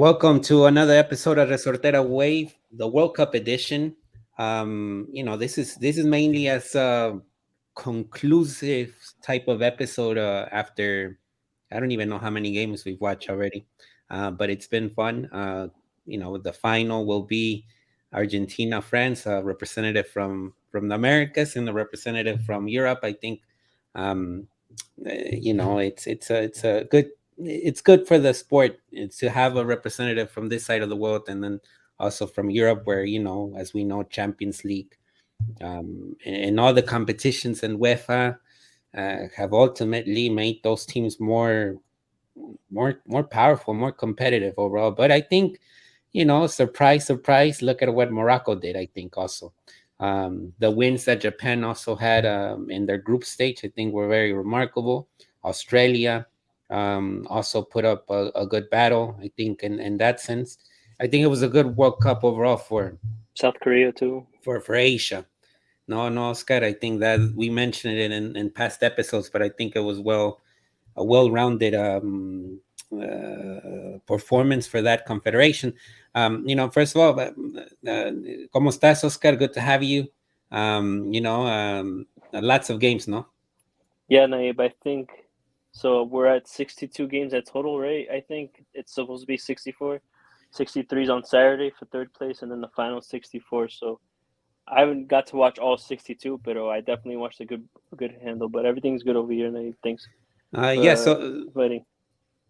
Welcome to another episode of Resortera Wave, the World Cup edition. This is mainly as a conclusive type of episode after I don't even know how many games we've watched already, but it's been fun. The final will be Argentina, France, a representative from the Americas and the representative from Europe. I think um, it's a good it's good for the sport to have a representative from this side of the world and then also from Europe, where as we know, Champions League and all the competitions in UEFA have ultimately made those teams more powerful, more competitive overall. But I think, surprise, surprise, look at what Morocco did. I think also the wins that Japan also had in their group stage, I think, were very remarkable. Australia also put up a good battle, I think, in that sense. I think it was a good World Cup overall South Korea too. for Asia. No, no, Oscar. I think that we mentioned it in past episodes, but I think it was a well-rounded performance for that confederation. First of all, ¿cómo estás, Oscar? Good to have you. Lots of games, no? Yeah, Nayib, I think so. We're at 62 games at total, right? I think it's supposed to be 64. 63 is on Saturday for third place, and then the final 64. So I haven't got to watch all 62, but I definitely watched a good handle. But everything's good over here, Nayib. Thanks Yeah. for So inviting.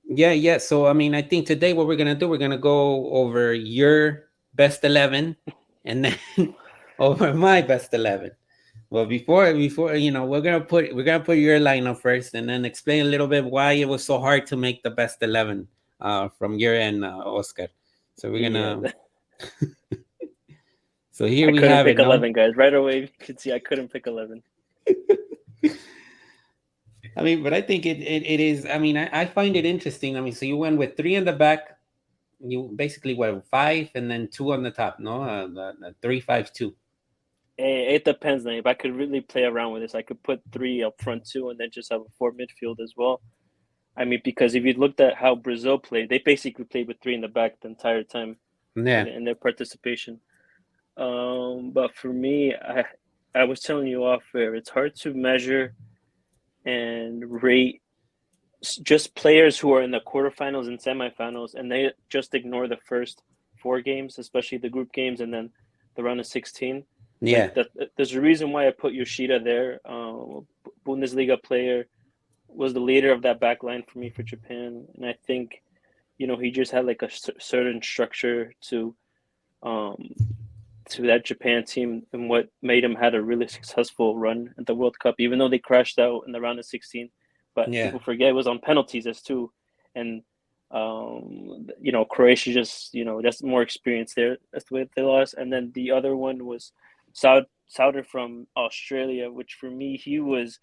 yeah. So I mean, I think today what we're gonna do, we're gonna go over your best 11, and then over my best 11. Well, before we're gonna put your lineup first, and then explain a little bit why it was so hard to make the best 11 from your end, Oscar. So we're Yeah, gonna. So here I we couldn't have it. pick No, 11, guys. Right away, you could see I couldn't pick 11. I mean, but I think it is. I mean, I find it interesting. I mean, so you went with three in the back. You basically went five, and then two on the top. No, the 3-5-2. It depends, Nayib. I could really play around with this. I could put three up front too, and then just have a four midfield as well. I mean, because if you looked at how Brazil played, they basically played with three in the back the entire time Yeah, in their participation. But for me, I was telling you off air, it's hard to measure and rate just players who are in the quarterfinals and semifinals, and they just ignore the first four games, especially the group games, and then the round of 16. Like yeah. that, there's a reason why I put Yoshida there. Bundesliga player, was the leader of that back line for me for Japan, and I think he just had like a certain structure um, to that Japan team, and what made him had a really successful run at the World Cup, even though they crashed out in the round of 16. But Yeah. people forget it was on penalties as too, and Croatia just that's more experience there. That's the way they lost. And then the other one was Souder from Australia, which for me he was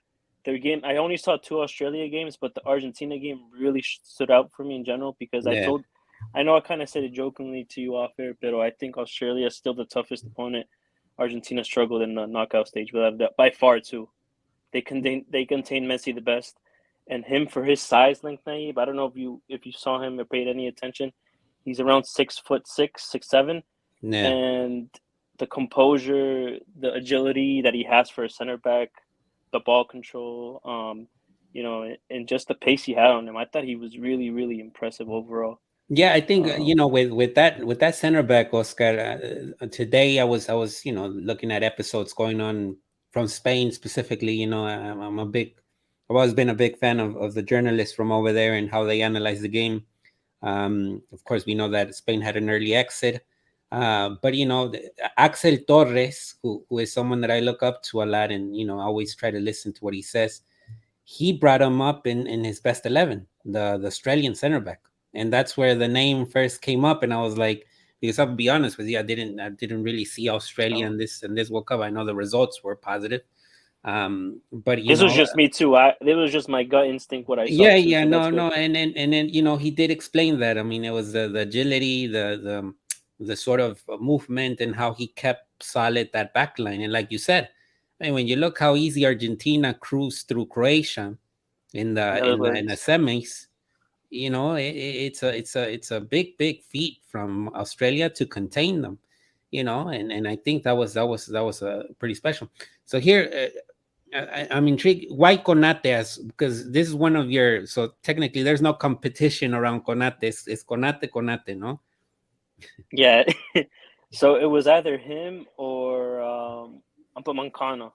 their game. I only saw two Australia games, but the Argentina game really stood out for me in general because Yeah. I know I kind of said it jokingly to you off air, but I think Australia is still the toughest opponent. Argentina struggled in the knockout stage, without a doubt, by far too. They contain Messi the best, and him for his size, length, Naive. I don't know if you saw him or paid any attention. He's around 6'6", 6'7", Yeah. and the composure, the agility that he has for a center back, the ball control, and just the pace he had on him. I thought he was really, really impressive overall. Yeah, I think Um, with that center back, Oscar. Today I was looking at episodes going on from Spain specifically. I've always been a big fan of the journalists from over there and how they analyze the game. Of course, we know that Spain had an early exit, but Axel Torres, who is someone that I look up to a lot, and I always try to listen to what he says. He brought him up in his best 11, the Australian center back, and that's where the name first came up. And I was like, because I'll be honest with you, I didn't really see Australia oh, in this World Cup. I know the results were positive, but this was just me too. It was just my gut instinct what I saw yeah, too. yeah, So that's no, good. no, and then he did explain that. I mean, it was the agility, the sort of movement, and how he kept solid that back line. And like you said, I mean, when you look how easy Argentina cruised through Croatia in the In other in the in the legs. semis, it's a big feat from Australia to contain them, and I think that was pretty special. So here, I'm intrigued. Why Conate? Because this is one of your. So technically, there's no competition around Conate. It's Conate, no? Yeah. So it was either him or Upamecano.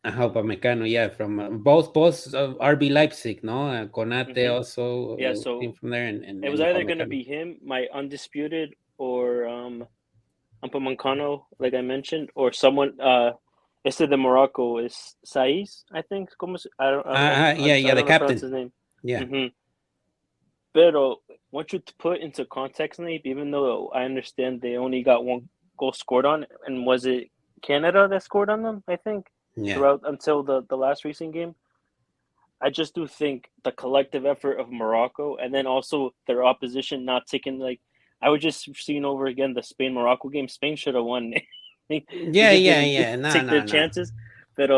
Ajá, Upamecano, yeah, from both RB Leipzig, no? Conate Hmm. also Yeah. came So from there, and, it was and either gonna Upamecano. be him, my undisputed, or Upamecano, like I mentioned, or someone. Este de Morocco is Saiz, I think. Yeah, I yeah, the don't know how to pronounce captain. his name. Yeah. Hmm. Pero want you to put into context, Nate, even though I understand they only got one goal scored on, and was it Canada that scored on them, I think, Yeah. throughout until the last recent game? I just do think the collective effort of Morocco and then also their opposition not taking, like, I was just seeing over again the Spain Morocco game. Spain should have won. They Yeah, just yeah, didn't yeah. No, take their no, no. chances. But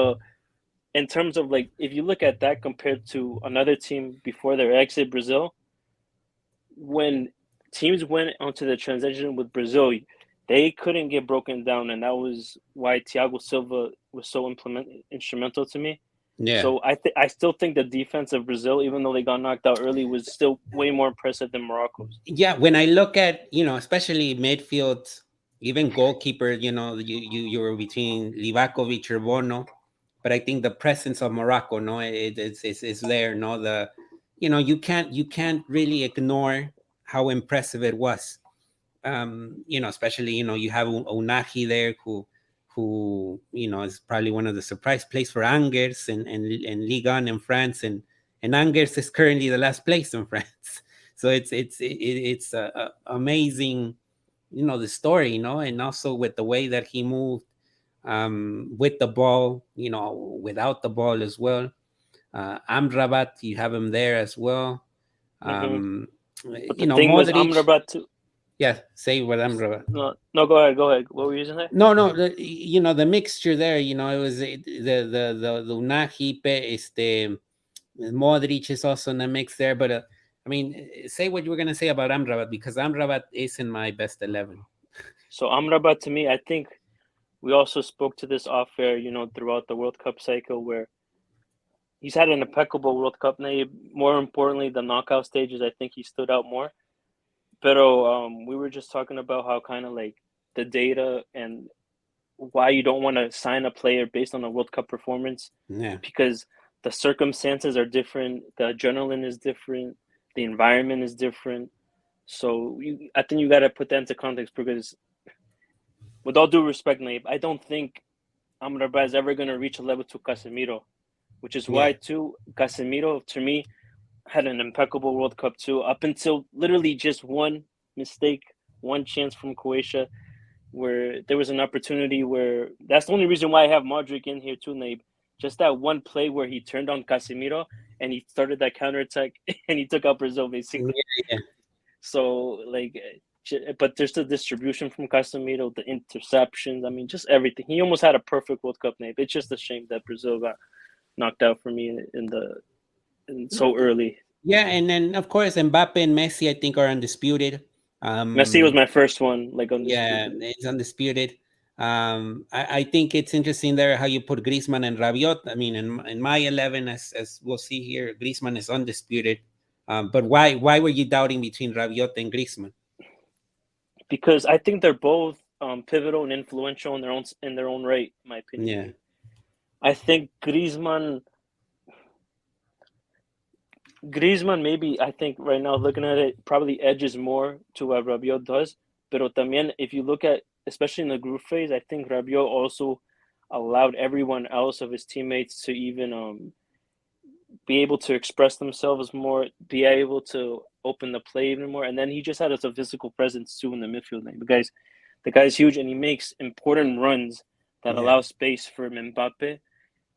in terms of, like, if you look at that compared to another team before their exit, Brazil, when teams went onto the transition with Brazil, they couldn't get broken down, and that was why Thiago Silva was so instrumental to me. Yeah. So I still think the defense of Brazil, even though they got knocked out early, was still way more impressive than Morocco's. Yeah, when I look at, especially midfield, even goalkeeper, you were between Livakovic or Bono, but I think the presence of Morocco, no, it's there, no, you can't really ignore how impressive it was. Especially, you have Unahi there, who is probably one of the surprise plays for Angers and Ligue 1 in France, and Angers is currently the last place in France. So it's amazing, the story, and also with the way that he moved, with the ball, without the ball as well. Amrabat, you have him there as well. Hmm. Um, But the thing was, Modric. Amrabat too. Yeah, say what Amrabat. No, no, go ahead, go ahead. What were you saying there? No, no, the mixture there, it was the Unahi, Modric is also in the mix there, but I mean, say what you were gonna say about Amrabat, because Amrabat is in my best 11. So Amrabat, to me, I think we also spoke to this off air, throughout the World Cup cycle, where he's had an impeccable World Cup. Now, more importantly, the knockout stages, I think he stood out more. Pero we were just talking about how kind of like the data and why you don't want to sign a player based on a World Cup performance, Yeah, because the circumstances are different, the adrenaline is different, the environment is different. So I think you got to put that into context, because with all due respect, Nate, I don't think Amrabat is ever going to reach a level to Casemiro, which is yeah, why too Casemiro to me had an impeccable World Cup too, up until literally just one mistake, one chance from Croatia, where there was an opportunity where that's the only reason why I have Modric in here too, Nabe. Just that one play where he turned on Casemiro and he started that counterattack and he took out Brazil basically. yeah. So like, but there's the distribution from Casemiro, the interceptions. I mean, just everything. He almost had a perfect World Cup, Nabe. It's just a shame that Brazil got knocked out for me in so early. Yeah, and then of course Mbappe and Messi, I think, are undisputed. Messi was Um, my first one, like yeah, undisputed. it's undisputed. I think it's interesting there how you put Griezmann and Rabiot. I mean, in my 11, as we'll see here, Griezmann is undisputed. But why were you doubting between Rabiot and Griezmann? Because I think they're both pivotal and influential in their own right, in my opinion. Yeah, Maybe. I think Griezmann, maybe I think right now looking at it, probably edges more to what Rabiot does. Pero también, if you look at, especially in the group phase, I think Rabiot also allowed everyone else of his teammates to even be able to express themselves more, be able to open the play even more, and then he just had a physical presence too in the midfield. The guy's huge, and he makes important runs that yeah, allow space for Mbappe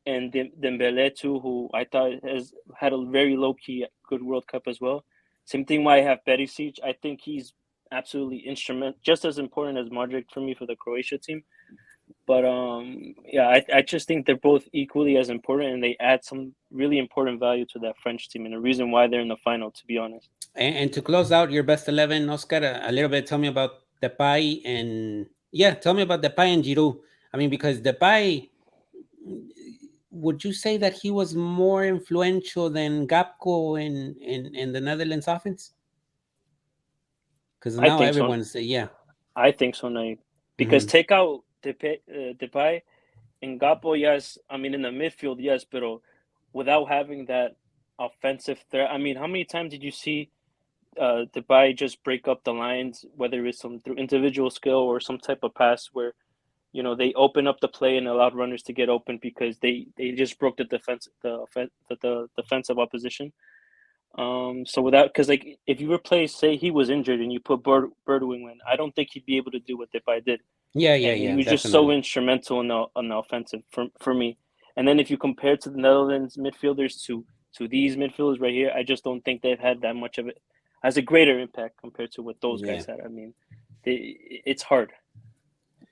and Dembele too, who I thought has had a very low key good World Cup as well. Same thing why I have Perisic. I think he's absolutely just as important as Modric for me for the Croatia team. But yeah, I just think they're both equally as important, and they add some really important value to that French team, and the reason why they're in the final. To be honest, And to close out your best 11, Oscar, a little bit, tell me about Depay and yeah, tell me about Depay and Giroud. I mean, because Depay, would you say that he was more influential than Gapco in the Netherlands offense? Because I now think so. everyone's yeah. I think so, Nayib. Because Hmm. take out Depay and Gapo, yes. I mean, in the midfield, yes, but without having that offensive threat, I mean, how many times did you see Depay just break up the lines, whether it's some through individual skill or some type of pass where they open up the play and allowed runners to get open because they just broke the defensive opposition. So without, because like if you replace, say he was injured and you put Birdwing in, I don't think he'd be able to do what Depay did, Yeah, yeah, and he yeah, was just so definitely. instrumental in the offensive for me. And then if you compare to the Netherlands midfielders to these midfielders right here, I just don't think they've had that much of it as a greater impact compared to what those Yeah. guys had. I mean, it's hard.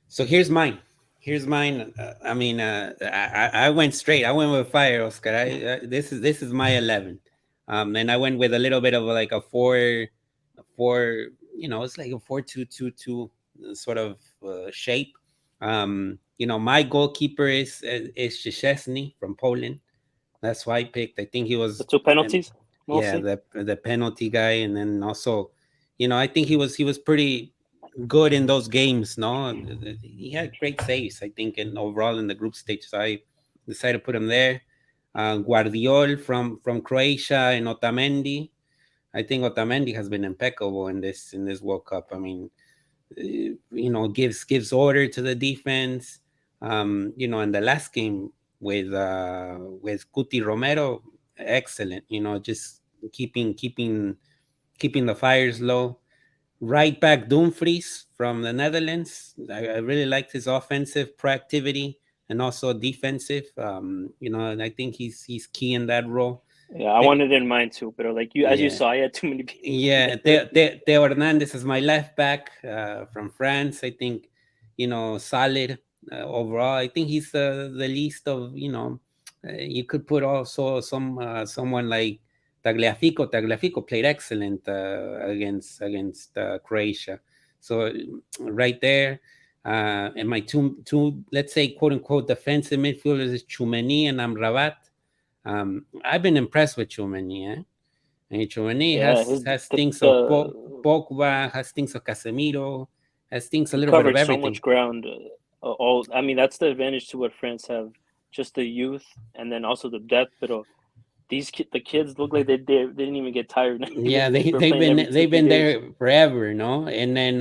So here's mine. Here's mine. I mean, I went straight. I went with fire, Oscar. This is my 11. And I went with a little bit of like a four. It's like a 4-2-2-2 sort of shape. My goalkeeper is Szczesny from Poland. That's why I picked. I think he The was, two um, penalties yeah, mostly. the penalty guy, and then also, I think he was pretty good in those games. No, he had great saves. I think, and overall in the group stage, so I decided to put him there. Guardiol from Croatia and Otamendi. I think Otamendi has been impeccable in this World Cup. I mean, gives order to the defense. In the last game with Cuti Romero, excellent. Just keeping the fires low. Right back Dumfries from the Netherlands. I really liked his offensive proactivity and also defensive. And I think he's key in that role. Yeah, I Te- wanted it in mine too, but like you, as you yeah, saw, I had too many people yeah, there. Teo Hernandez is my left back from France. I think, solid overall. I think he's the least of, you could put also someone like Tagliafico. Tagliafico played excellent against Croatia. So right there, and my two let's say quote unquote defensive midfielders is Chumeni and Amrabat. I've been impressed with Chumeni. Chouameni Yeah, has the, things of the Pogba, has things of Casemiro, has things a he little bit of covered so everything. much ground. All I mean, that's the advantage to what France have, just the youth and then also the depth. But the kids look like they didn't even get tired. Yeah, they They were they've playing been every two they've three been days. there forever, no? And then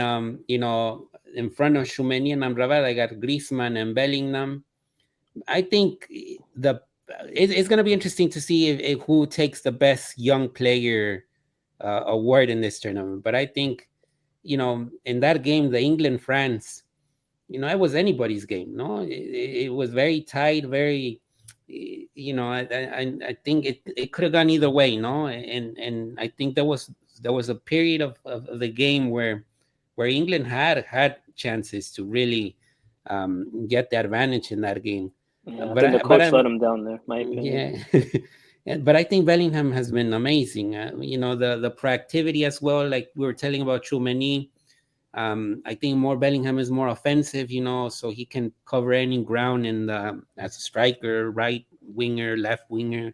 in front of Chouameni and Amrabat, I got Griezmann and Bellingham. I think it's going to be interesting to see if who takes the best young player award in this tournament. But I think in that game, the England France, it was anybody's game. No, it was very tight, very. I think it could have gone either way. No, and I think there was a period of the game where England had chances to really get the advantage in that game. Yeah, I But think the I but coach let I'm him down there. My opinion. yeah. But I think Bellingham has been amazing. The proactivity as well, like we were telling about Chouameni. I think more Bellingham is more offensive, so he can cover any ground as a striker, right winger, left winger.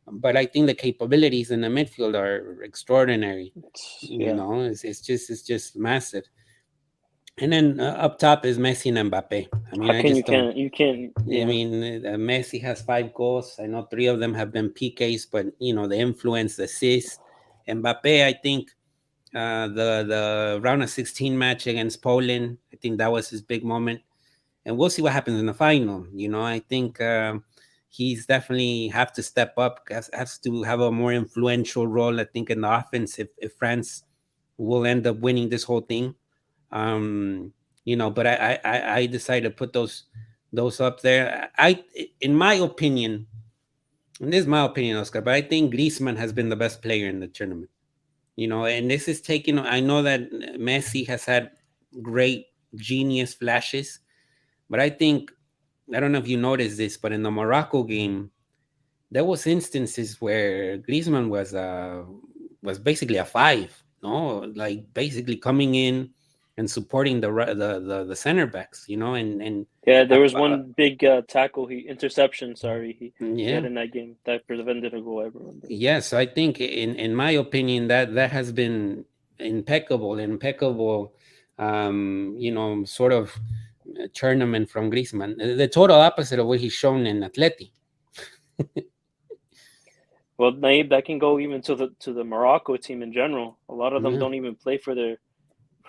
But I think the capabilities in the midfield are extraordinary. Yeah, It's just massive. And then up top is Messi and Mbappe. I mean, how I can just don't. you can't I yeah. mean, Messi has 5 goals. I know 3 of them have been PKs, but the influence, the assist. Mbappe, I think the round of 16 match against Poland. I think that was his big moment, and we'll see what happens in the final. I think he's definitely have to step up. Has to have a more influential role. I think in the offense, if France will end up winning this whole thing. But I decided to put those up there. In my opinion, and this is my opinion, Oscar, but I think Griezmann has been the best player in the tournament. And this is I know that Messi has had great genius flashes, But I think, I don't know if you noticed this, but in the Morocco game, there was instances where Griezmann was basically a five, no, like basically coming in and supporting the center backs, and Yeah, there uh, was uh, one big tackle, he interception. Sorry, he had yeah, in that game that prevented a goal. I remember. yeah. So I think, in my opinion, that has been impeccable, sort of tournament from Griezmann. The total opposite of what he's shown in Atleti. Well, Naib, that can go even to the Morocco team in general. A lot of them Yeah. don't even play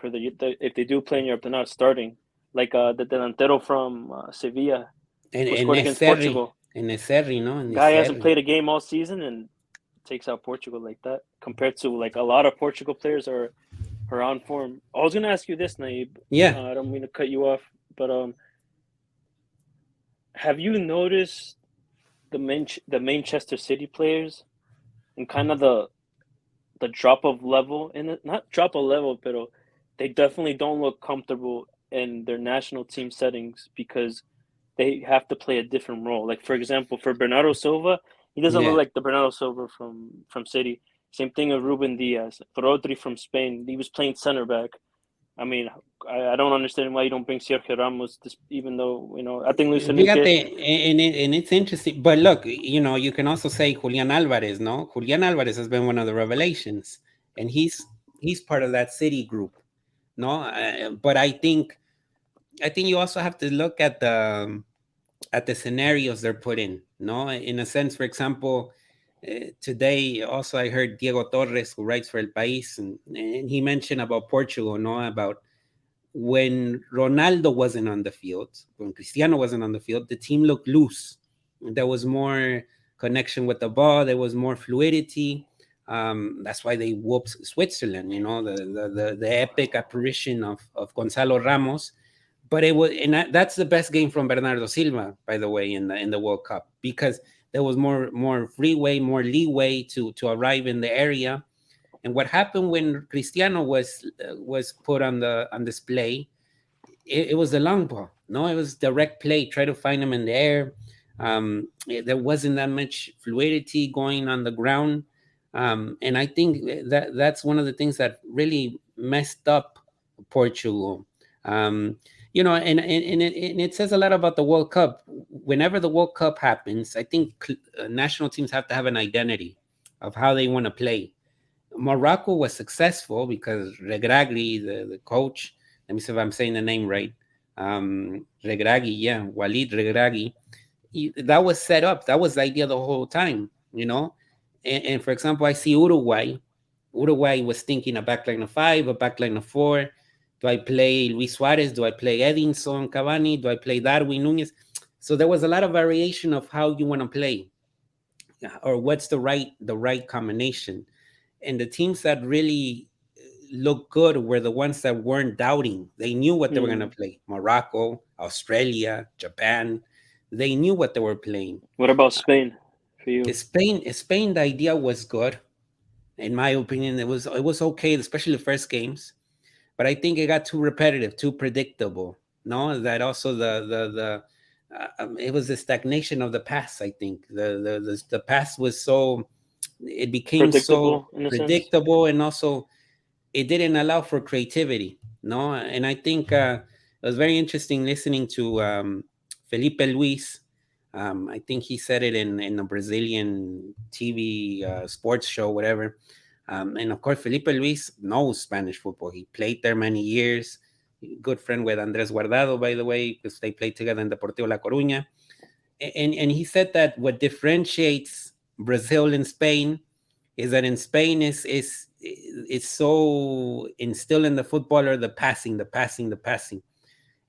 if they do play in Europe, they're not starting. Like the delantero from Sevilla who And scored against Neserri, Portugal. ¿no? Guy hasn't Neserri. played a game all season and takes out Portugal like that. Compared to like a lot of Portugal players are on form. I was gonna ask you this, Naib. Yeah. I don't mean to cut you off, but have you noticed the Manchester City players and kind of the drop of level in it? Not drop of level, but they definitely don't look comfortable in their national team settings because they have to play a different role. Like for example, for Bernardo Silva, he doesn't look Yeah. like the Bernardo Silva from City. Same thing with Ruben Diaz, Rodri from Spain. He was playing center back. I mean, I don't understand why you don't bring Sergio Ramos, even though I think Luis Enrique. Fíjate, and it's interesting, but look, you can also say Julian Alvarez, no? Julian Alvarez has been one of the revelations, and he's part of that City group, no? But I think you also have to look at the scenarios they're put in, no? In a sense, for example, today also I heard Diego Torres, who writes for El País, and he mentioned about Portugal, no? About when Ronaldo wasn't on the field, when Cristiano wasn't on the field, the team looked loose. There was more connection with the ball. There was more fluidity. That's why they whooped Switzerland. The epic apparition of Gonzalo Ramos. But it was, and that's the best game from Bernardo Silva, by the way, in the World Cup, because there was more freeway, more leeway to arrive in the area. And what happened when Cristiano was put on display, it was the long ball. No, it was direct play. Try to find him in the air. There wasn't that much fluidity going on the ground, and I think that's one of the things that really messed up Portugal. Um, and it says a lot about the World Cup. Whenever the World Cup happens, I think national teams have to have an identity of how they want to play. Morocco was successful because Regragui, the coach, let me see if I'm saying the name right. Regragui, yeah, Walid Regragui. That was set up. That was the idea the whole time. And for example, I see Uruguay. Uruguay was thinking a backline of five, a backline of four. Do I play Luis Suarez? Do I play Edinson Cavani? Do I play Darwin Nunez? So there was a lot of variation of how you want to play, or what's the right combination. And the teams that really looked good were the ones that weren't doubting. They knew what they were going to Hmm. play. Morocco, Australia, Japan, they knew what they were playing. What about Spain for you? Spain, the idea was good. In my opinion, it was okay, especially the first games. But I think it got too repetitive, too predictable. No, that also it was the stagnation of the past. I think the past was so, it became so Predictable in a sense. predictable, and also it didn't allow for creativity. No, and I think it was very interesting listening to Felipe Luis. I think he said it in a Brazilian TV sports show, whatever. And of course, Felipe Luis knows Spanish football. He played there many years. Good friend with Andres Guardado, by the way, because they played together in Deportivo La Coruña. And he said that what differentiates Brazil and Spain is that in Spain is so instilled in the footballer, the passing.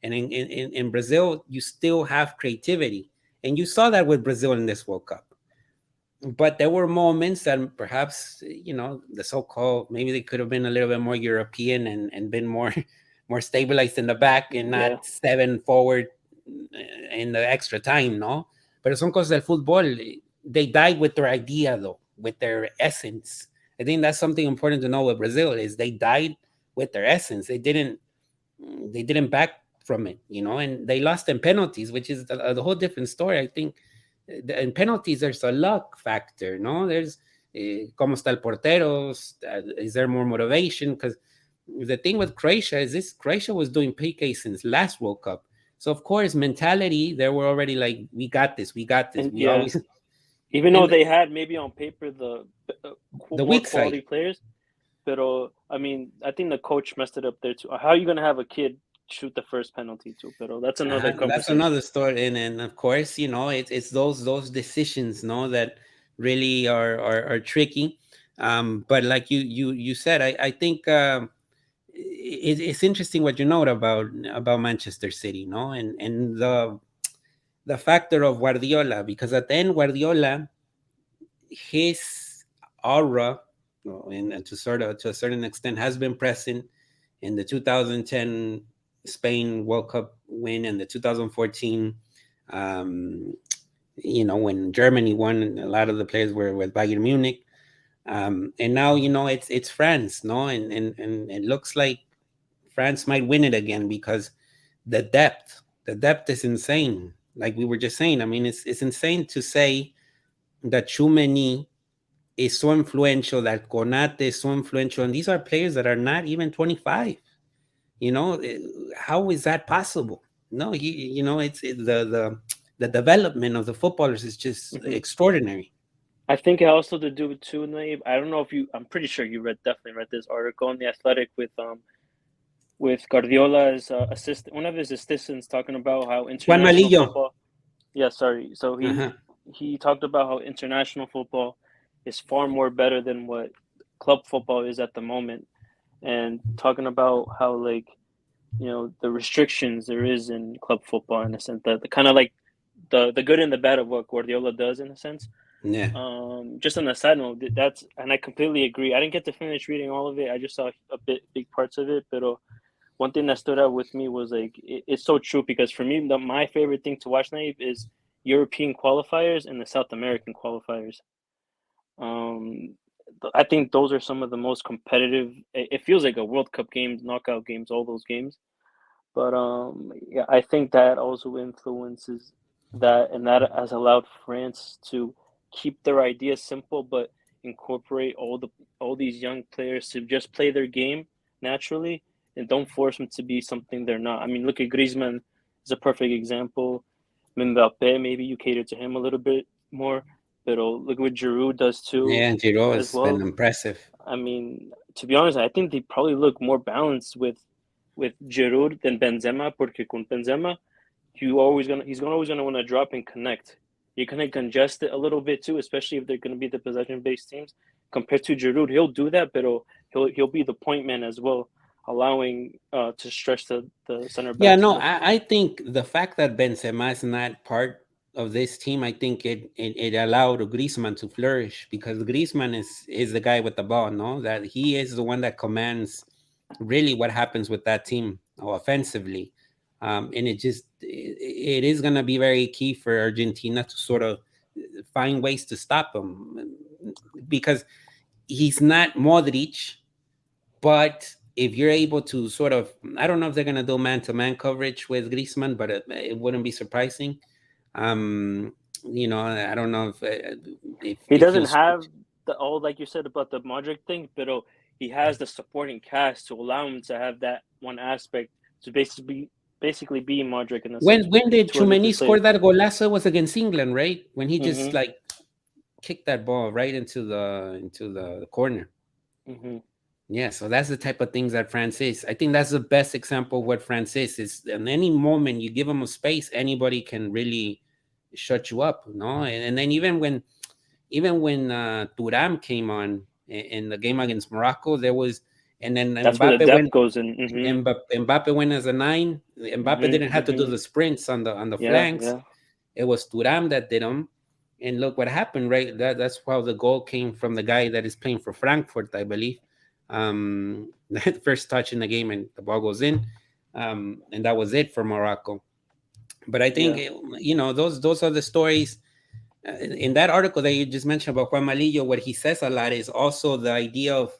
And in Brazil, you still have creativity. And you saw that with Brazil in this World Cup. But there were moments that perhaps, the so-called, maybe they could have been a little bit more European, and been more more stabilized in the back, and not Yeah, seven forward in the extra time, no? Pero son cosas del fútbol. They died with their idea, though, with their essence. I think that's something important to know with Brazil, is they died with their essence. They didn't back from it, and they lost in penalties, which is the whole different story. I think in penalties there's a luck factor, no? There's como está el portero? Is there more motivation? Because the thing with Croatia is this: Croatia was doing PK since last World Cup, so of course mentality they were already like, we got this, we got this. And We yeah, always even though and they had maybe on paper the the more weak quality side. players, but I mean, I think the coach messed it up there too. How are you gonna have a kid shoot the first penalty too? But that's another That's conversation. another story, and of course, it's those decisions, no, that really are tricky. But like you said, I think it's interesting what you note about Manchester City, no, and the factor of Guardiola, because at the end Guardiola, his aura, and to a certain extent, has been present in the 2010 Spain World Cup win and the 2014, um, when Germany won. A lot of the players were with Bayern Munich, and now it's France, no, and it looks like France might win it again because the depth is insane. Like we were just saying, I mean, it's insane to say that Chumeni is so influential, that Konate is so influential, and these are players that are not even 25. You know, how is that possible? No, the development of the footballers is just Hmm. extraordinary. I think it also to do with too, Nayib. I don't know if you. I'm pretty sure you definitely read this article in the Athletic with Guardiola's assistant, one of his assistants, talking about how Juan international Malillo. football. Yeah, sorry. So Uh-huh. he talked about how international football is far more better than what club football is at the moment, and talking about how, like, the restrictions there is in club football, in a sense, that the kind of like the good and the bad of what Guardiola does, in a sense. Yeah. Just on a side note, that's, and I completely agree. I didn't get to finish reading all of it. I just saw a big parts of it. But one thing that stood out with me was, like, it's so true, because for me, my favorite thing to watch, Naive, is European qualifiers and the South American qualifiers. Um, I think those are some of the most competitive. It feels like a World Cup games, knockout games, all those games. But yeah, I think that also influences that, and that has allowed France to keep their ideas simple, but incorporate all these young players to just play their game naturally, and don't force them to be something they're not. I mean, look at Griezmann is a perfect example. Mbappe, maybe you cater to him a little bit more, but look what Giroud does too, Yeah, Giroud as has been well. impressive. I mean, to be honest, I think they probably look more balanced with Giroud than Benzema, porque con Benzema, he's always gonna want to drop and connect. You're gonna congest it a little bit too, especially if they're gonna be the possession based teams. Compared to Giroud, he'll do that, but he'll be the point man as well, allowing to stretch the center Yeah, backs no, more. I think the fact that Benzema is not part of this team, I think it allowed Griezmann to flourish, because Griezmann is the guy with the ball, no? That he is the one that commands really what happens with that team offensively. And it is going to be very key for Argentina to sort of find ways to stop him, because he's not Modric, but if you're able to sort of, I don't know if they're going to do man-to-man coverage with Griezmann, but it wouldn't be surprising. Um, I don't know He if doesn't he'll have switch. the all, like you said about the Modric thing, but he has the supporting cast to allow him to have that one aspect to basically be Modric, in a When sense, with when did two other Chouameni good score players. that golazo? Was against England, right? When he just Mm-hmm. like kicked that ball right into the corner. Mm-hmm. Yeah, so that's the type of things that France is. I think that's the best example of what France is. Is in any moment you give them a space, anybody can really shut you up, no? And then even when Turam came on in the game against Morocco, there was, and then That's where the Mbappe depth went. goes in. Mm-hmm. Mbappe went as a nine. Mbappe didn't Mm-hmm. have to do Mm-hmm. the sprints on the Yeah, flanks. yeah, It was Turam that did them. And look what happened, right? That's how the goal came from the guy that is playing for Frankfurt, I believe. That first touch in the game, and the ball goes in. And that was it for Morocco. But I think yeah. those are the stories. In that article that you just mentioned about Juan Malillo, what he says a lot is also the idea of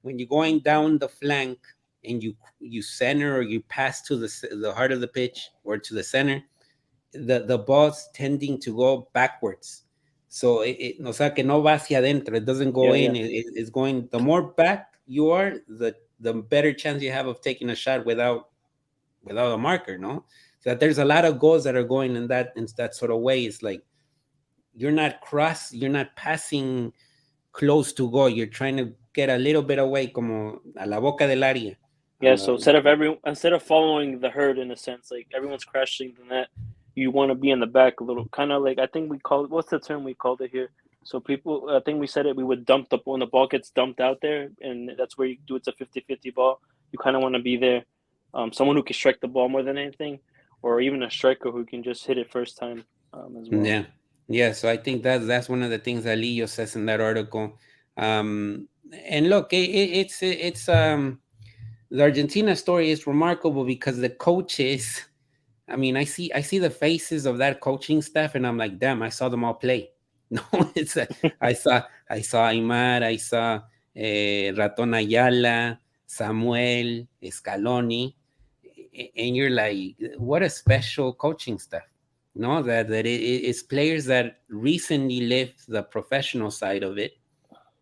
when you're going down the flank. and you center or you pass to the heart of the pitch or to the center, the ball's tending to go backwards. So o sea que no va hacia adentro. It doesn't go Yeah, in. yeah. It's going. The more back you are, the better chance you have of taking a shot without a marker. No, so that there's a lot of goals that are going in that sort of way. It's like you're not passing close to goal. You're trying to get a little bit away, como a la boca del área. Yeah, so instead of following the herd in a sense, like everyone's crashing the net, you want to be in the back a little, kind of like I think we call it. What's the term we called it here? So people, I think we said it. We would dump the when the ball gets dumped out there, and that's where you do it's a 50-50 ball. You kind of want to be there, someone who can strike the ball more than anything, or even a striker who can just hit it first time as well. Yeah, yeah. So I think that's one of the things that Leo says in that article. And look, it's the Argentina story is remarkable because the coaches. I mean, I see the faces of that coaching staff, and I'm like, damn, I saw them all play. No, it's I saw Aymar, I saw Raton Ayala, Samuel, Scaloni, and you're like, what a special coaching staff. No, it's players that recently left the professional side of it,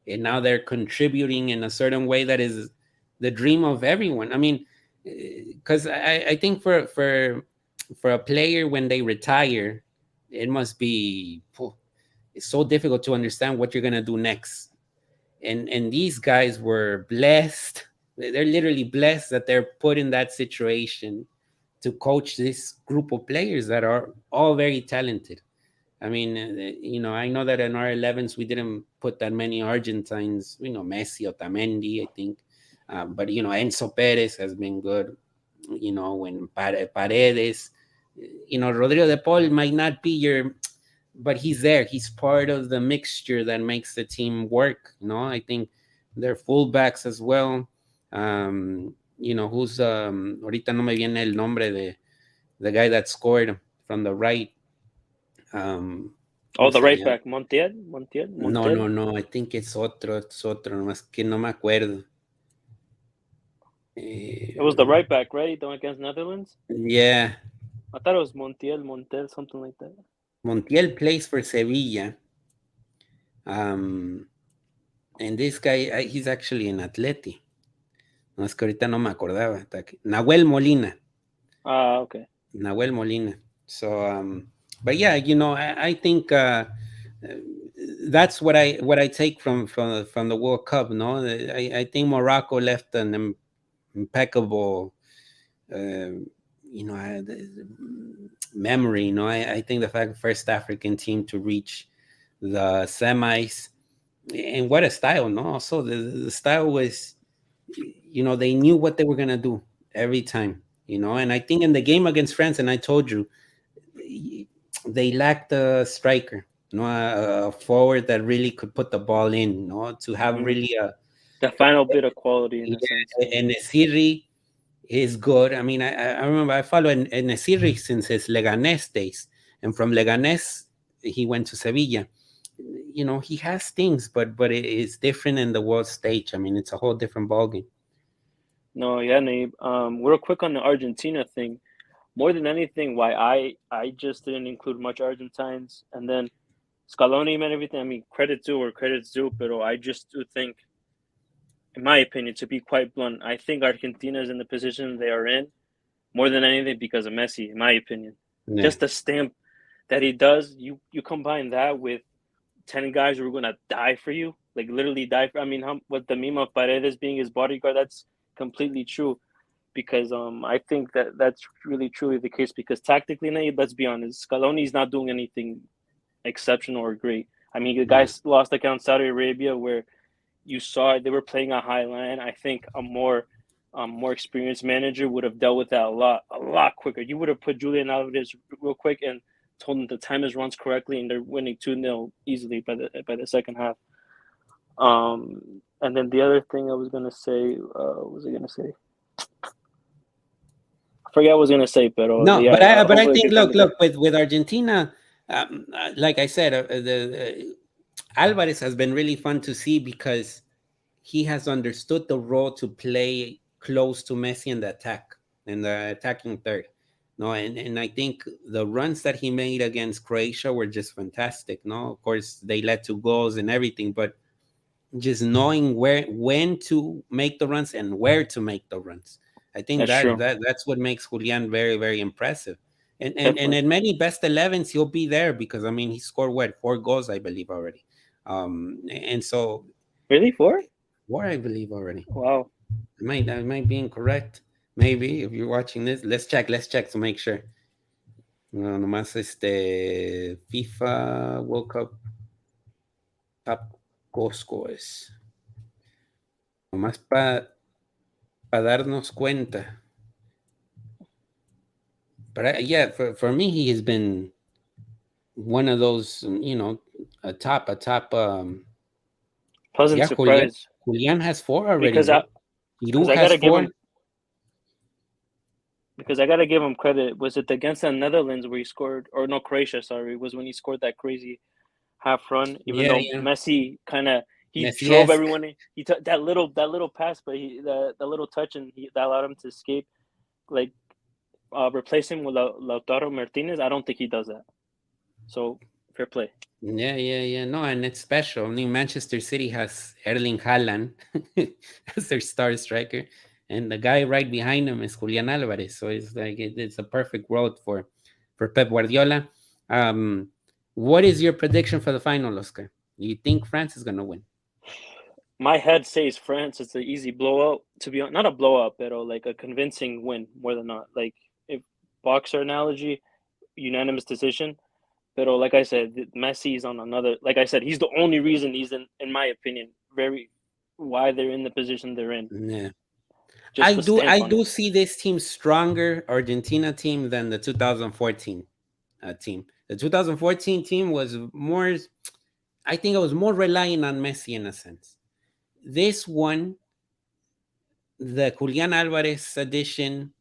and now they're contributing in a certain way that is the dream of everyone. I mean, because I think for a player when they retire, it must be it's so difficult to understand what you're gonna do next. And these guys were blessed. They're literally blessed that they're put in that situation to coach this group of players that are all very talented. I mean, I know that in our 11s we didn't put that many Argentines. Messi, Otamendi, I think, but Enzo Perez has been good. When Paredes, Rodrigo de Paul might not be but he's there. He's part of the mixture that makes the team work. I think they're fullbacks as well. Who's ahorita no me viene el nombre de the guy that scored from the right. Oh, ¿Cómo the se right llama? back, Montiel, No, Montel. no, no. I think it's otro, nomás que no me acuerdo. It was the Eh, right back, right? The one against Netherlands. yeah, I thought it was Montel, something like that. Montiel plays for Sevilla. Um, and this guy, he's actually an Atleti. No, es que ahorita no me acordaba. Nahuel Molina. Ah, okay. Nahuel Molina. So, but yeah, I think that's what I take from the World Cup. No, I think Morocco left an impeccable, uh, memory. I think the fact first African team to reach the semis, and what a style. No, also the style was, they knew what they were gonna do every time. And I think in the game against France, and I told you, they lacked a striker, a forward that really could put the ball in, to have Hmm. really a. The final bit of quality in a sense. Yeah, and Siri is good. I mean, I remember I follow Nesiri since his Leganés days, and from Leganés he went to Sevilla. He has things, but it's different in the world stage. I mean, it's a whole different ballgame. No, yeah, Naib. Real quick on the Argentina thing. More than anything, why I just didn't include much Argentines, and then Scaloni and everything. I mean, credit due or credit's due, but I just do think, in my opinion, to be quite blunt, I think Argentina is in the position they are in more than anything because of Messi. In my opinion, Yeah, just the stamp that he does. You combine that with 10 guys who are gonna die for you, like literally die for. I mean, what the meme of Paredes being his bodyguard, that's completely true. Because I think that's really truly the case. Because tactically, Nate, let's be honest, Scaloni's not doing anything exceptional or great. I mean, the yeah, guys lost against Saudi Arabia, where you saw they were playing a high line. I think a more experienced manager would have dealt with that a lot quicker. You would have put Julian Alvarez real quick and told them the time his runs correctly, and they're winning 2-0 easily by the second half. And then the other thing I was gonna say, what was I gonna say? I forget what I was gonna say, but no, yeah, but I hopefully I think, can find look, it. with Argentina, like I said, Alvarez has been really fun to see because he has understood the role to play close to Messi in the attack, in the attacking third. No, and I think the runs that he made against Croatia were just fantastic. No, of course they led to goals and everything, but just knowing where when to make the runs and where to make the runs. I think That's true. that's what makes Julian very very impressive. And Definitely. in many best 11s he'll be there because I mean he scored what 4 goals I believe already. And so Really? Four? 4 I believe already. Wow. I might be incorrect. Maybe if you're watching this, let's check to make sure. No, nomás FIFA World Cup top goal scores. Nomás para darnos cuenta. But yeah, for me, he has been one of those, a top. Pleasant Yeah, surprise. Julian has 4 already, Because bro. I Giroud because I has gotta give 4. him because I gotta give him credit. Was it against the Netherlands where he scored, or no, Croatia? Sorry, was when he scored that crazy half run. Even Yeah, though yeah. Messi kind of he drove Messi-esque. everyone in. He took that little pass, but the little touch and that allowed him to escape. Like replace him with Lautaro Martinez. I don't think he does that. So fair play. Yeah, yeah, yeah. No, and it's special. I mean, Manchester City has Erling Haaland as their star striker, and the guy right behind him is Julian Alvarez. So it's like it's a perfect world for Pep Guardiola. Um, what is your prediction for the final, Oscar? Do you think France is gonna win? My head says France. It's an easy blowout. To be honest, not a blowout, but like a convincing win more than not. Like if boxer analogy, unanimous decision. But like I said, Messi is on another. Like I said, he's the only reason he's in my opinion, very why they're in the position they're in. Yeah, Just the I stamp on do it. see this team stronger, Argentina team, than the 2014 team. The 2014 team was more. I think it was more relying on Messi in a sense. This one, the Julian Alvarez addition,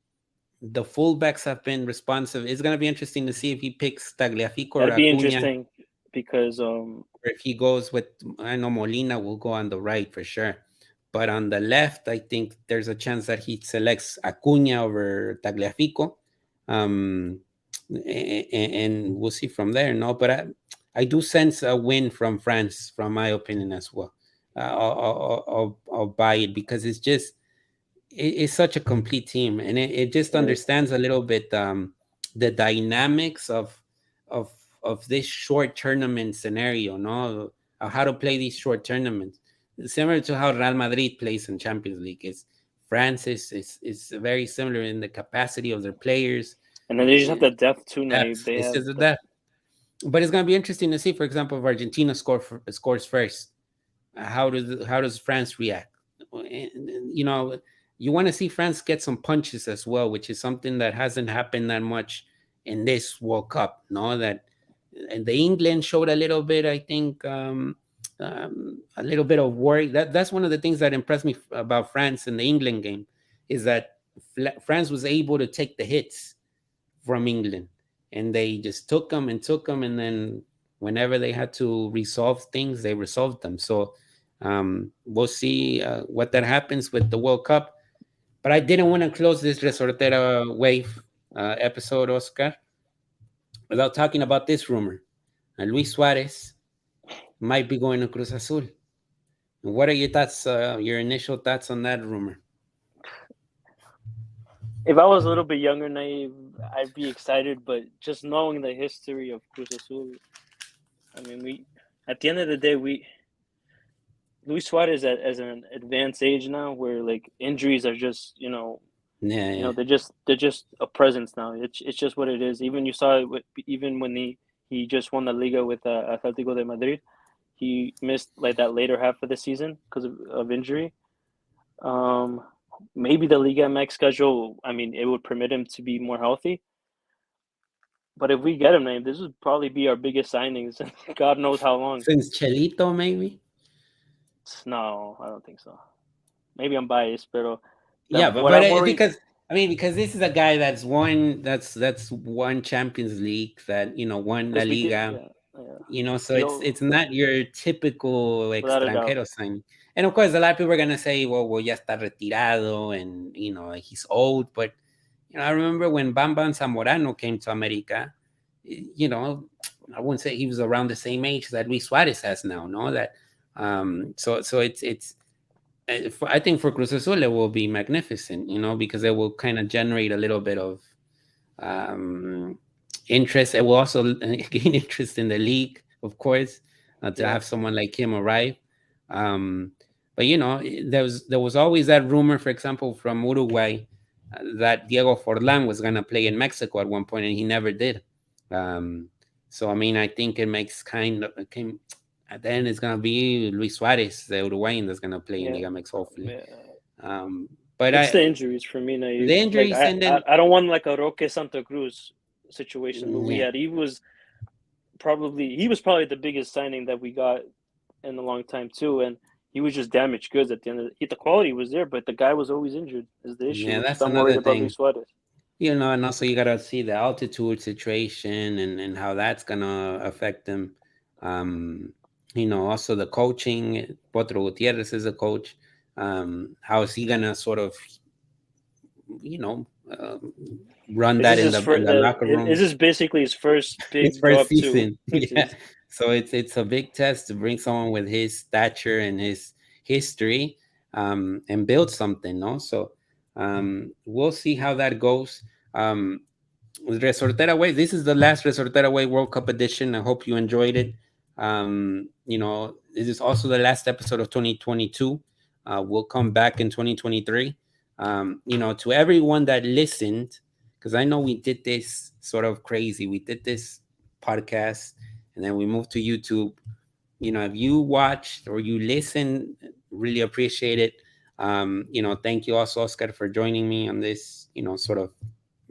the fullbacks have been responsive. It's going to be interesting to see if he picks Tagliafico or That'd be Acuna, interesting because or if he goes with, I know Molina will go on the right for sure. But on the left, I think there's a chance that he selects Acuna over Tagliafico. Um, and we'll see from there. No, but I do sense a win from France, from my opinion as well. I'll buy it because it's such a complete team, and it just it is. understands a little bit the dynamics of of this short tournament scenario, no, how to play these short tournaments, similar to how Real Madrid plays in Champions League. Is France is very similar in the capacity of their players. And then they just have the depth too, Naive. Depth. They It's have just the that, but it's going to be interesting to see, for example, if Argentina scores first. How does France react? You know, you want to see France get some punches as well, which is something that hasn't happened that much in this World Cup. No, that and the England showed a little bit. I think a little bit of worry. That's one of the things that impressed me about France in the England game is that France was able to take the hits from England, and they just took them, and then whenever they had to resolve things, they resolved them. So we'll see what that happens with the World Cup. But I didn't want to close this Resortera wave episode, Oscar, without talking about this rumor. Luis Suarez might be going to Cruz Azul. What are your thoughts? Your initial thoughts on that rumor? if I was a little bit younger, Naive, I'd be excited. But just knowing the history of Cruz Azul, I mean, we at the end of the day, we Luis Suarez as an advanced age now, where like injuries are just Yeah, yeah, they're just a presence now. It's just what it is. Even you saw it even when he just won the Liga with Atletico de Madrid. He missed like that later half of the season because of injury. Um, Maybe the Liga MX schedule. I mean, it would permit him to be more healthy. But if we get him, man, this would probably be our biggest signings. God knows how long. since Chelito, maybe. No, I don't think so. Maybe I'm biased, but Yeah, but what I'm it's worried. because I mean because this is a guy that's won Champions League, that won La It's because Liga, yeah, yeah. so He it's not your typical without a doubt. extranjero sign. And of course, a lot of people are gonna say, well, ya está retirado, and he's old. But I remember when Bam Bam Zamorano came to America. You know, I wouldn't say he was around the same age that Luis Suarez has now. No, that so it's I think for Cruz Azul it will be magnificent. Because it will kind of generate a little bit of um, interest. It will also gain interest in the league, of course, to Yeah. have someone like him arrive. Um, but there was always that rumor, for example, from Uruguay, that Diego Forlan was gonna play in Mexico at one point, and he never did. Um, so I mean, I think it makes kind of at the end it's gonna be Luis Suarez, the Uruguayan, that's gonna play in Yeah. Liga MX, hopefully. Yeah. Um, but It's the injuries for me, the Nayib. Like injuries, I, and I, then I don't want like a Roque Santa Cruz situation where we yeah. had. He was probably the biggest signing that we got in a long time too, and he was just damaged goods at the end of the quality was there, but the guy was always injured is the issue, Yeah, which is that's I'm worried another about thing. Luis Suarez. And also you gotta see the altitude situation, and how that's gonna affect them. Um, also the coaching. Potro Gutierrez is a coach. How is he gonna sort of, you know, uh, run This that is in his the first. locker This room? is basically his first His big go first up to, season. which Yeah. is So it's a big test to bring someone with his stature and his history, and build something, no? So we'll see how that goes. Um, Resortera Way. This is the last Resortera Way World Cup edition. I hope you enjoyed it. This is also the last episode of 2022. We'll come back in 2023. To everyone that listened, because I know we did this sort of crazy. We did this podcast, and then we moved to YouTube. If you watched or you listened, really appreciate it. Thank you also, Oscar, for joining me on this, sort of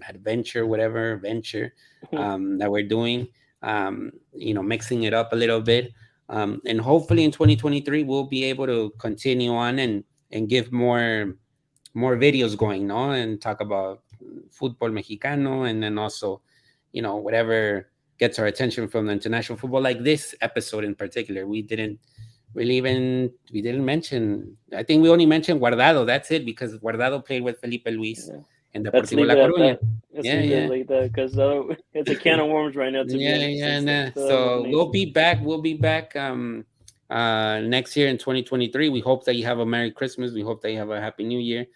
adventure, whatever venture that we're doing. Mixing it up a little bit, and hopefully in 2023 we'll be able to continue on and give more videos going, no, and talk about football mexicano, and then also, whatever gets our attention from the international football, like this episode in particular. We didn't mention. I think we only mentioned Guardado. That's it, because Guardado played with Felipe Luis yeah. and Let's Deportivo leave La it at Coruña. that. Let's Yeah, leave it yeah. like that because it's a can of worms right now. To be Yeah, honest, yeah, since nah. the So we'll elimination. be back. We'll be back next year in 2023. We hope that you have a Merry Christmas. We hope that you have a Happy New Year.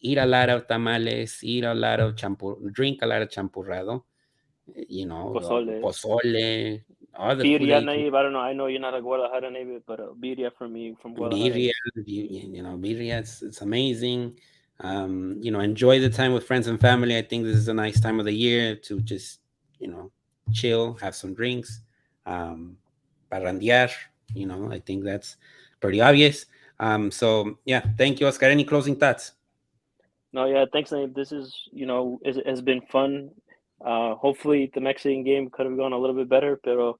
Eat a lot of tamales, eat a lot of drink a lot of champurrado, Pozole. pozole, all the food that Birria, you can. Naive. I don't know. I know you're not a Guadalajara native, but birria from me from Guadalajara Birria, is birria, it's amazing. Enjoy the time with friends and family. I think this is a nice time of the year to just, you know, chill, have some drinks, um, parrandear. I think that's pretty obvious. So yeah, thank you, Oscar. Any closing thoughts? no, yeah. Thanks, Naive. This is has been fun. Hopefully the Mexican game could have gone a little bit better, but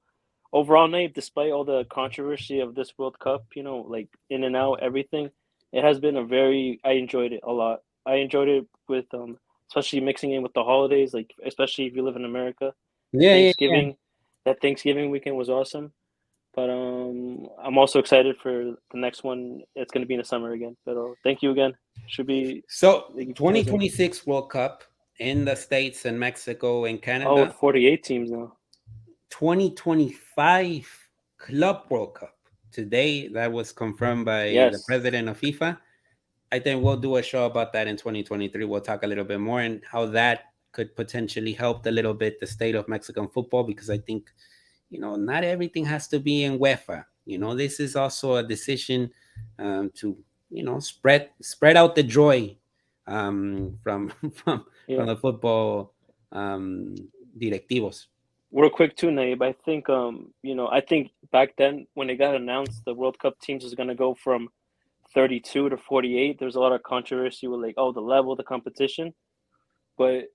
overall, Naive, despite all the controversy of this World Cup, like in and out, everything, it has been a very. I enjoyed it a lot. I enjoyed it with especially mixing in with the holidays, like especially if you live in America. The Yeah, yeah, yeah. Thanksgiving, that Thanksgiving weekend was awesome. But I'm also excited for the next one. It's going to be in the summer again. But thank you again. Should be So thank you for closing. 2026 World Cup in the States and Mexico and Oh, with Canada. 48 teams now. 2025 Club World Cup. Today, that was confirmed by the Yes. president of FIFA. I think we'll do a show about that in 2023. We'll talk a little bit more and how that could potentially help a little bit the state of Mexican football, because I think, not everything has to be in UEFA. This is also a decision to, spread out the joy from from Yeah. the football directivos. Real quick too, Naib. I think back then when it got announced the World Cup teams was going to go from 32 to 48, there's a lot of controversy with like, oh, the level of the competition. But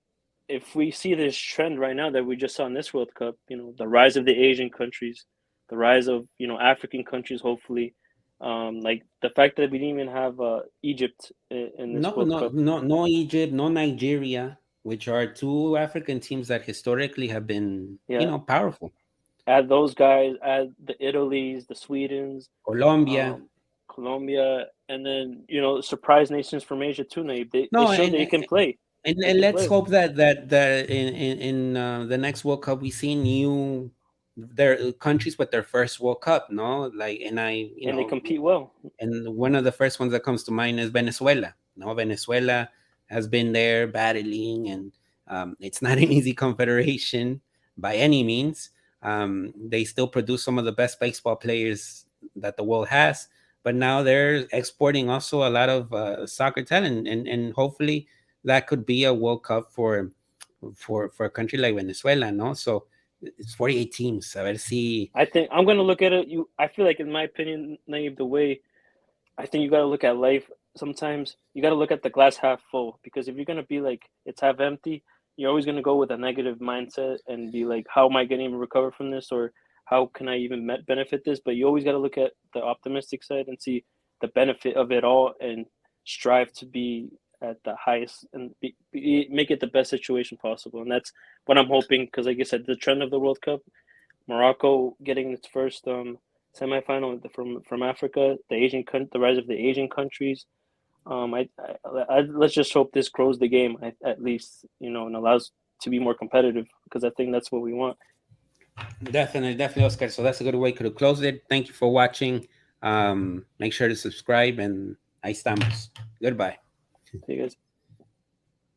if we see this trend right now that we just saw in this World Cup, the rise of the Asian countries, the rise of African countries, hopefully, like the fact that we didn't even have Egypt in this No, World no, Cup, no, no Egypt, no Nigeria, which are two African teams that historically have been, yeah, powerful. add those guys, add the Italies, the Swedens, Colombia. Colombia, and then surprise nations from Asia too. They No, showed that you can play. They and can let's play, hope that in the next World Cup we see new their countries with their first World Cup, no? Like, and I, and they compete well. and one of the first ones that comes to mind is Venezuela. No, Venezuela has been there battling, and it's not an easy confederation by any means. They still produce some of the best baseball players that the world has, but now they're exporting also a lot of soccer talent, and hopefully that could be a World Cup for a country like Venezuela. No, so it's 48 teams. A ver si. I think I'm gonna look at it. I feel like, in my opinion, Naive, the way I think you got to look at life. Sometimes you got to look at the glass half full, because if you're gonna be like it's half empty, you're always gonna go with a negative mindset and be like, how am I gonna even recover from this, or how can I even benefit this? But you always got to look at the optimistic side and see the benefit of it all, and strive to be at the highest and make it the best situation possible. And that's what I'm hoping, because, like I said, the trend of the World Cup, Morocco getting its first semifinal from Africa, the rise of the Asian countries. Let's just hope this grows the game at least, and allows to be more competitive, because I think that's what we want. Definitely, Oscar. So that's a good way to close it. Thank you for watching. Make sure to subscribe, and ahí estamos. Goodbye. See you guys.